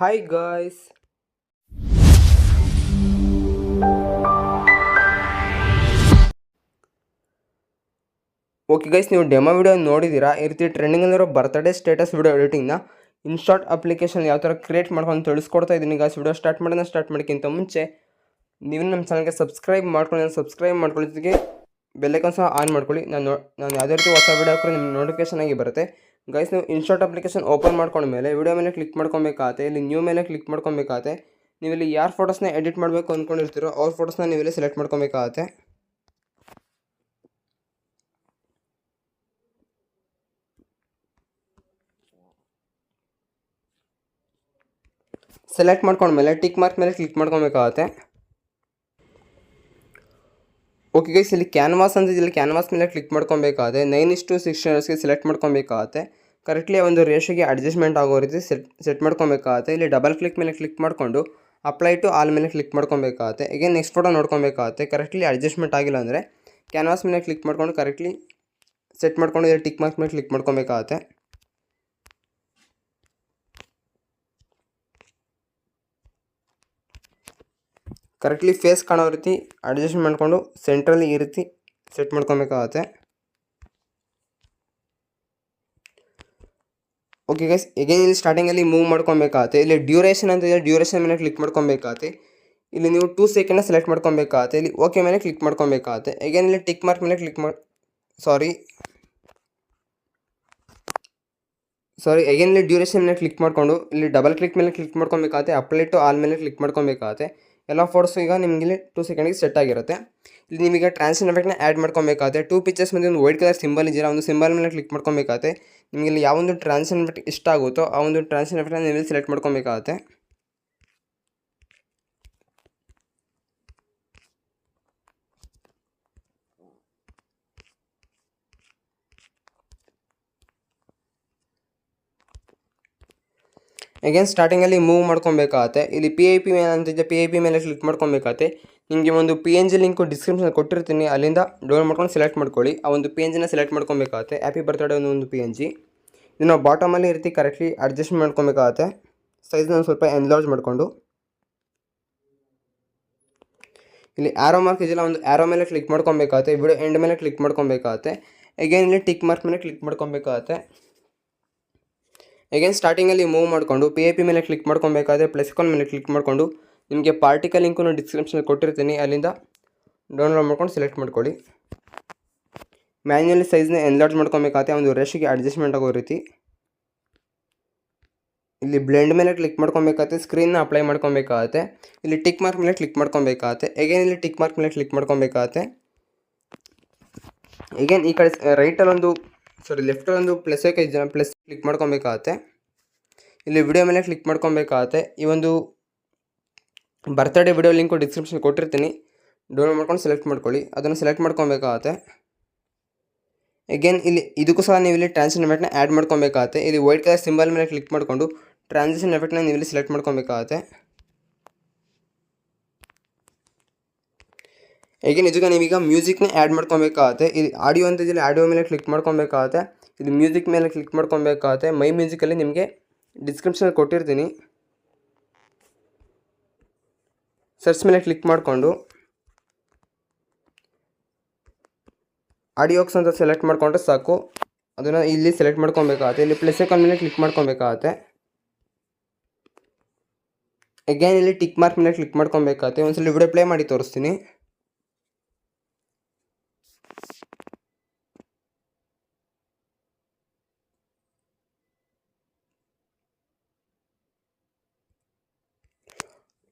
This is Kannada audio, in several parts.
Hi guys. ಓಕೆ ಗೈಸ್, ನೀವು ಡೆಮೋ ವಿಡಿಯೋ ನೋಡಿದ್ದೀರಾ. ಈ ರೀತಿ ಟ್ರೆಂಡಿಂಗಲ್ಲಿರೋ ಬರ್ತ್ಡೇ ಸ್ಟೇಟಸ್ ವಿಡಿಯೋ ಎಡಿಟಿಂಗ್ನ ಇನ್ಶಾರ್ಟ್ ಅಪ್ಲಿಕೇಶನ್ ಯಾವ ಥರ ಕ್ರಿಯೇಟ್ ಮಾಡ್ಕೊಂಡು ತಿಳಿಸ್ಕೊಡ್ತಾ ಇದ್ದೀನಿ. ಗೈಸ್ ವಿಡಿಯೋ ಸ್ಟಾರ್ಟ್ ಮಾಡೋಕ್ಕಿಂತ ಮುಂಚೆ ನೀವು ನಮ್ಮ ಚಾನಲ್ಗೆ ಸಬ್ಸ್ಕ್ರೈಬ್ ಮಾಡ್ಕೊಳ್ಳಿ ಜೊತೆಗೆ ಬೆಲ್ಲೈಕನ್ ಸಹ ಆನ್ ಮಾಡ್ಕೊಳ್ಳಿ. ನಾನು ಯಾವುದೇ ರೀತಿ ಹೊಸ ವಿಡಿಯೋ ಹಾಕಿದ್ರೆ ನಿಮ್ಗೆ ನೋಟಿಫಿಕೇಶನ್ ಆಗಿ ಬರುತ್ತೆ. ಗೈಸ್, ನೀವು ಇನ್ಶಾರ್ಟ್ ಅಪ್ಲಿಕೇಶನ್ ಓಪನ್ ಮಾಡ್ಕೊಂಡ್ಮೇಲೆ ವಿಡಿಯೋ ಮೇಲೆ ಕ್ಲಿಕ್ ಮಾಡ್ಕೊಬೇಕಾಗತ್ತೆ. ಇಲ್ಲಿ ನ್ಯೂ ಮೇಲೆ ಕ್ಲಿಕ್ ಮಾಡ್ಕೊಬೇಕಾಗತ್ತೆ. ನೀವು ಇಲ್ಲಿ ಯಾರು ಫೋಟೋಸ್ನ ಎಡಿಟ್ ಮಾಡಬೇಕು ಅಂದ್ಕೊಂಡಿರ್ತೀರೋ ಅವ್ರ ಫೋಟೋಸ್ನ ನೀವು ಇಲ್ಲಿ ಸೆಲೆಕ್ಟ್ ಮಾಡ್ಕೊಬೇಕಾಗತ್ತೆ. ಸೆಲೆಕ್ಟ್ ಮಾಡ್ಕೊಂಡ್ಮೇಲೆ ಟಿಕ್ ಮಾರ್ಕ್ ಮೇಲೆ ಕ್ಲಿಕ್ ಮಾಡ್ಕೊಬೇಕಾಗತ್ತೆ. ಓಕೆ ಗೈಸ್, ಇಲ್ಲಿ ಕ್ಯಾನ್ವಾಸ್ ಅಂತ ಇಲ್ಲಿ ಕ್ಯಾನ್ವಾಸ್ ಮೇಲೆ ಕ್ಲಿಕ್ ಮಾಡ್ಕೊಬೇಕಾಗತ್ತೆ. 9:16 ಸೆಲೆಕ್ಟ್ ಮಾಡ್ಕೊಬೇಕಾಗತ್ತೆ. ಕರೆಕ್ಟ್ಲಿ ಒಂದು ರೇಷಿಯೋಗೆ ಅಡ್ಜಸ್ಟ್ಮೆಂಟ್ ಆಗೋ ರೀತಿ ಸೆಟ್ ಮಾಡ್ಕೊಬೇಕಾಗತ್ತೆ. ಇಲ್ಲಿ ಡಬಲ್ ಕ್ಲಿಕ್ ಮೇಲೆ ಕ್ಲಿಕ್ ಮಾಡಿಕೊಂಡು ಅಪ್ಲೈ ಟು ಆಲ್ ಮೇಲೆ ಕ್ಲಿಕ್ ಮಾಡ್ಕೊಬೇಕಾಗತ್ತೆ. ಈಗ ನೆಕ್ಸ್ಟ್ ಫೋಟೋ ನೋಡ್ಕೊಬೇಕಾಗತ್ತೆ. ಕರೆಕ್ಟ್ಲಿ ಅಡ್ಜಸ್ಟ್ಮೆಂಟ್ ಆಗಿಲ್ಲ ಅಂದರೆ ಕ್ಯಾನ್ವಾಸ್ ಮೇಲೆ ಕ್ಲಿಕ್ ಮಾಡ್ಕೊಂಡು ಕರೆಕ್ಟ್ಲಿ ಸೆಟ್ ಮಾಡ್ಕೊಂಡು ಇಲ್ಲಿ ಟಿಕ್ ಮಾರ್ಕ್ ಮೇಲೆ ಕ್ಲಿಕ್ ಮಾಡ್ಕೊಬೇಕಾಗತ್ತೆ. ಕರೆಕ್ಟ್ಲಿ ಫೇಸ್ ಕಾಣೋ ರೀತಿ ಅಡ್ಜಸ್ಟ್ ಮಾಡಿಕೊಂಡು ಸೆಂಟ್ರಲ್ಲಿ ಈ ರೀತಿ ಸೆಟ್ ಮಾಡ್ಕೊಬೇಕಾಗತ್ತೆ. ಓಕೆ ಗೈಸ್, ಎಗೇನ್ ಇಲ್ಲಿ ಸ್ಟಾರ್ಟಿಂಗಲ್ಲಿ ಮೂವ್ ಮಾಡ್ಕೊಬೇಕಾಗತ್ತೆ. ಇಲ್ಲಿ ಡ್ಯೂರೇಷನ್ ಅಂತ ಇದೆ, ಡ್ಯೂರೇಷನ್ ಮೇಲೆ ಕ್ಲಿಕ್ ಮಾಡ್ಕೊಬೇಕಾಗತ್ತೆ. ಇಲ್ಲಿ ನೀವು 2 ಸೆಕೆಂಡ್ನ ಸೆಲೆಕ್ಟ್ ಮಾಡ್ಕೊಬೇಕಾಗತ್ತೆ. ಇಲ್ಲಿ ಓಕೆ ಮೇಲೆ ಕ್ಲಿಕ್ ಮಾಡ್ಕೊಬೇಕಾಗತ್ತೆ. ಎಗೇನ್ ಇಲ್ಲಿ ಟಿಕ್ ಮಾರ್ಕ್ ಮೇಲೆ ಎಗೇನ್ ಇಲ್ಲಿ ಡ್ಯೂರೇಷನ್ ಮೇಲೆ ಕ್ಲಿಕ್ ಮಾಡಿಕೊಂಡು ಇಲ್ಲಿ ಡಬಲ್ ಕ್ಲಿಕ್ ಮೇಲೆ ಕ್ಲಿಕ್ ಮಾಡ್ಕೊಬೇಕಾಗತ್ತೆ. ಅಪ್ಲೈ ಟು ಆಲ್ ಮೇಲೆ ಕ್ಲಿಕ್ ಮಾಡ್ಕೊಬೇಕಾಗತ್ತೆ. ಎಲ್ಲ ಫೋಟೋಸು ಈಗ ನಿಮಗೆ ಇಲ್ಲಿ 2 ಸೆಕೆಂಡಿಗೆ ಸೆಟ್ ಆಗಿರುತ್ತೆ. ಇಲ್ಲಿ ನಿಮಗೆ ಟ್ರಾನ್ಸಿಷನ್ ಎಫೆಕ್ಟ್ನ ಆ್ಯಡ್ ಮಾಡ್ಕೊಬೇಕಾಗತ್ತೆ. 2 ಪಿಕ್ಚರ್ಸ್ ಮೇಲೆ ಒಂದು ವೈಟ್ ಕಲರ್ ಸಿಂಬಲ್ ಇದೆಯಲ್ಲ, ಒಂದು ಸಿಂಬಲ್ ಮೇಲೆ ಕ್ಲಿಕ್ ಮಾಡ್ಕೊಬೇಕಾಗತ್ತೆ. ನಿಮಗೆ ಇಲ್ಲಿ ಯಾವೊಂದು ಟ್ರಾನ್ಸಿಷನ್ ಎಫೆಕ್ಟ್ ಇಷ್ಟ ಆಗುತ್ತೋ ಆ ಒಂದು ಟ್ರಾನ್ಸಿಷನ್ ಎಫೆಕ್ಟ್ನ ನೀವು ಸೆಲೆಕ್ಟ್ ಮಾಡ್ಕೊಬೇಕಾಗತ್ತೆ. ಅಗೇನ್ ಸ್ಟಾರ್ಟಿಂಗಲ್ಲಿ ಮೂವ್ ಮಾಡ್ಕೊಬೇಕಾಗತ್ತೆ. ಇಲ್ಲಿ PIP ಮೇಲೆ ಅಂತಿದ್ದೆ, PIP ಮೇಲೆ ಕ್ಲಿಕ್ ಮಾಡ್ಕೊಬೇಕಾಗತ್ತೆ. ನಿಮಗೆ ಒಂದು PNG ಲಿಂಕು ಡಿಸ್ಕ್ರಿಪ್ಷನ್ ಕೊಟ್ಟಿರ್ತೀನಿ, ಅಲ್ಲಿಂದ ಡೌನ್ಲೋಡ್ ಮಾಡ್ಕೊಂಡು ಸೆಲೆಕ್ಟ್ ಮಾಡ್ಕೊಳ್ಳಿ. ಆ ಒಂದು PNGನ ಸೆಲೆಕ್ಟ್ ಮಾಡ್ಕೊಬೇಕಾಗತ್ತೆ. ಹ್ಯಾಪಿ ಬರ್ತ್ಡೇ ಒಂದು PNG ಇದು ನಾವು ಬಾಟಮಲ್ಲಿ ಈ ರೀತಿ ಕರೆಕ್ಟ್ಲಿ ಅಡ್ಜಸ್ಟ್ ಮಾಡ್ಕೊಬೇಕಾಗತ್ತೆ. ಸೈಜ್ನ ಒಂದು ಸ್ವಲ್ಪ ಎನ್ಲಾರ್ಜ್ ಮಾಡಿಕೊಂಡು ಇಲ್ಲಿ ಆರೋ ಮಾರ್ಕ್ ಇದೆಯಲ್ಲ, ಒಂದು ಆರೋ ಮೇಲೆ ಕ್ಲಿಕ್ ಮಾಡ್ಕೊಬೇಕಾಗತ್ತೆ. ವಿಡಿಯೋ ಎಂಡ್ ಮೇಲೆ ಕ್ಲಿಕ್ ಮಾಡ್ಕೊಬೇಕಾಗತ್ತೆ. ಅಗೇನ್ ಇಲ್ಲಿ ಟಿಕ್ ಮಾರ್ಕ್ ಮೇಲೆ ಕ್ಲಿಕ್ ಮಾಡ್ಕೊಬೇಕಾಗತ್ತೆ. ಅಗೇನ್ ಸ್ಟಾರ್ಟಿಂಗಲ್ಲಿ ಮೂವ್ ಮಾಡಿಕೊಂಡು PIP ಮೇಲೆ ಕ್ಲಿಕ್ ಮಾಡ್ಕೊಬೇಕಾದ್ರೆ ಪ್ಲಸ್ ಐಕಾನ್ ಮೇಲೆ ಕ್ಲಿಕ್ ಮಾಡಿಕೊಂಡು ನಿಮಗೆ ಪಾರ್ಟಿಕಲ್ ಲಿಂಕನ್ನು ಡಿಸ್ಕ್ರಿಪ್ಷನ್ ಕೊಟ್ಟಿರ್ತೀನಿ, ಅಲ್ಲಿಂದ ಡೌನ್ಲೋಡ್ ಮಾಡ್ಕೊಂಡು ಸೆಲೆಕ್ಟ್ ಮಾಡ್ಕೊಳ್ಳಿ. ಮ್ಯಾನ್ಯುವಲಿ ಸೈಜ್ನ ಎನ್ಲಾರ್ಜ್ ಮಾಡ್ಕೊಬೇಕಾಗತ್ತೆ, ಒಂದು ರೇಷಿಗೆ ಅಡ್ಜಸ್ಟ್ಮೆಂಟ್ ಆಗೋ ರೀತಿ. ಇಲ್ಲಿ ಬ್ಲೆಂಡ್ ಮೇಲೆ ಕ್ಲಿಕ್ ಮಾಡ್ಕೊಬೇಕಾಗತ್ತೆ. ಸ್ಕ್ರೀನ್ನ ಅಪ್ಲೈ ಮಾಡ್ಕೊಬೇಕಾಗತ್ತೆ. ಇಲ್ಲಿ ಟಿಕ್ ಮಾರ್ಕ್ ಮೇಲೆ ಕ್ಲಿಕ್ ಮಾಡ್ಕೊಬೇಕಾಗತ್ತೆ. ಅಗೇನ್ ಇಲ್ಲಿ ಟಿಕ್ ಮಾರ್ಕ್ ಮೇಲೆ ಕ್ಲಿಕ್ ಮಾಡ್ಕೊಬೇಕಾಗತ್ತೆ. ಅಗೇನ್ ಈ ಕಡೆ ಲೆಫ್ಟಲ್ಲೊಂದು ಪ್ಲಸ್ ಕ್ಲಿಕ್ ಮಾಡ್ಕೊಬೇಕಾಗತ್ತೆ. ಇಲ್ಲಿ ವಿಡಿಯೋ ಮೇಲೆ ಕ್ಲಿಕ್ ಮಾಡ್ಕೊಬೇಕಾಗತ್ತೆ. ಈ ಒಂದು ಬರ್ತ್ಡೇ ವಿಡಿಯೋ ಲಿಂಕು ಡಿಸ್ಕ್ರಿಪ್ಷನ್ ಕೊಟ್ಟಿರ್ತೀನಿ, ಡೌನ್ಲೋಡ್ ಮಾಡ್ಕೊಂಡು ಸೆಲೆಕ್ಟ್ ಮಾಡ್ಕೊಳ್ಳಿ. ಅದನ್ನು ಸೆಲೆಕ್ಟ್ ಮಾಡ್ಕೊಬೇಕಾಗತ್ತೆ. ಅಗೇನ್ ಇಲ್ಲಿ ಇದಕ್ಕೂ ಸಹ ನೀವು ಇಲ್ಲಿ ಟ್ರಾನ್ಸಿಷನ್ ಎಫೆಕ್ಟ್ನ ಆ್ಯಡ್ ಮಾಡ್ಕೊಬೇಕಾಗತ್ತೆ. ಇಲ್ಲಿ ವೈಟ್ ಕಲರ್ ಸಿಂಬಲ್ ಮೇಲೆ ಕ್ಲಿಕ್ ಮಾಡಿಕೊಂಡು ಟ್ರಾನ್ಸಿಷನ್ ಎಫೆಕ್ಟ್ನ ನೀವು ಇಲ್ಲಿ ಸೆಲೆಕ್ಟ್ ಮಾಡ್ಕೊಬೇಕಾಗತ್ತೆ. ಅಗೇನ್ ಇದಕ್ಕೆ ನೀವೀಗ ಮ್ಯೂಸಿಕ್ನ ಆ್ಯಡ್ ಮಾಡ್ಕೊಬೇಕಾಗತ್ತೆ. ಇಲ್ಲಿ ಆಡಿಯೋ ಅಂತ ಇದೆಯಲ್ಲ, ಆಡಿಯೋ ಮೇಲೆ ಕ್ಲಿಕ್ ಮಾಡ್ಕೊಬೇಕಾಗತ್ತೆ. ಇದು ಮ್ಯೂಸಿಕ್ ಮೇಲೆ ಕ್ಲಿಕ್ ಮಾಡ್ಕೊಬೇಕಾಗತ್ತೆ. ಮೈ ಮ್ಯೂಸಿಕಲ್ಲಿ ನಿಮಗೆ ಡಿಸ್ಕ್ರಿಪ್ಷನಲ್ಲಿ ಕೊಟ್ಟಿರ್ತೀನಿ, ಸರ್ಚ್ ಮೇಲೆ ಕ್ಲಿಕ್ ಮಾಡಿಕೊಂಡು ಆಡಿಯೋಕ್ಸ್ ಅಂತ ಸೆಲೆಕ್ಟ್ ಮಾಡಿಕೊಂಡ್ರೆ ಸಾಕು. ಅದನ್ನು ಇಲ್ಲಿ ಸೆಲೆಕ್ಟ್ ಮಾಡ್ಕೊಬೇಕಾಗತ್ತೆ. ಇಲ್ಲಿ ಪ್ಲಸ್ ಐಕಾನ್ ಮೇಲೆ ಕ್ಲಿಕ್ ಮಾಡ್ಕೊಬೇಕಾಗತ್ತೆ. ಅಗೇನ್ ಇಲ್ಲಿ ಟಿಕ್ ಮಾರ್ಕ್ ಮೇಲೆ ಕ್ಲಿಕ್ ಮಾಡ್ಕೊಬೇಕಾಗತ್ತೆ. ಒಂದ್ಸಲ ವಿಡಿಯೋ ಪ್ಲೇ ಮಾಡಿ ತೋರಿಸ್ತೀನಿ.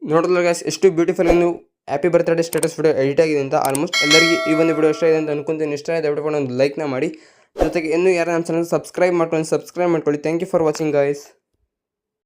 ನೋಡಿದ್ರೆ ಗೈಸ್ ಎಷ್ಟು ಬ್ಯೂಟಿಫುಲ್ ನೀವು happy birthday status video edit ಆಗಿದೆ ಅಂತ. ಆಲ್ಮೋಸ್ಟ್ ಎಲ್ಲರಿಗೂ ಈ ಒಂದು ವಿಡಿಯೋ ಇಷ್ಟ ಇದೆ ಅಂತ ಅನ್ಕೊಂತೀನಿ. ಇಷ್ಟ ಇದೆ ದಯವಿಟ್ಟು ಒಂದು ಲೈಕ್ನ ಮಾಡಿ, ಜೊತೆಗೆ ಇನ್ನೂ ಯಾರು ನಮ್ಮ ಚಾನಲ್ ಸಬ್ಸ್ಕ್ರೈಬ್ ಮಾಡ್ಕೊಳ್ಳಿ. Thank you for watching guys.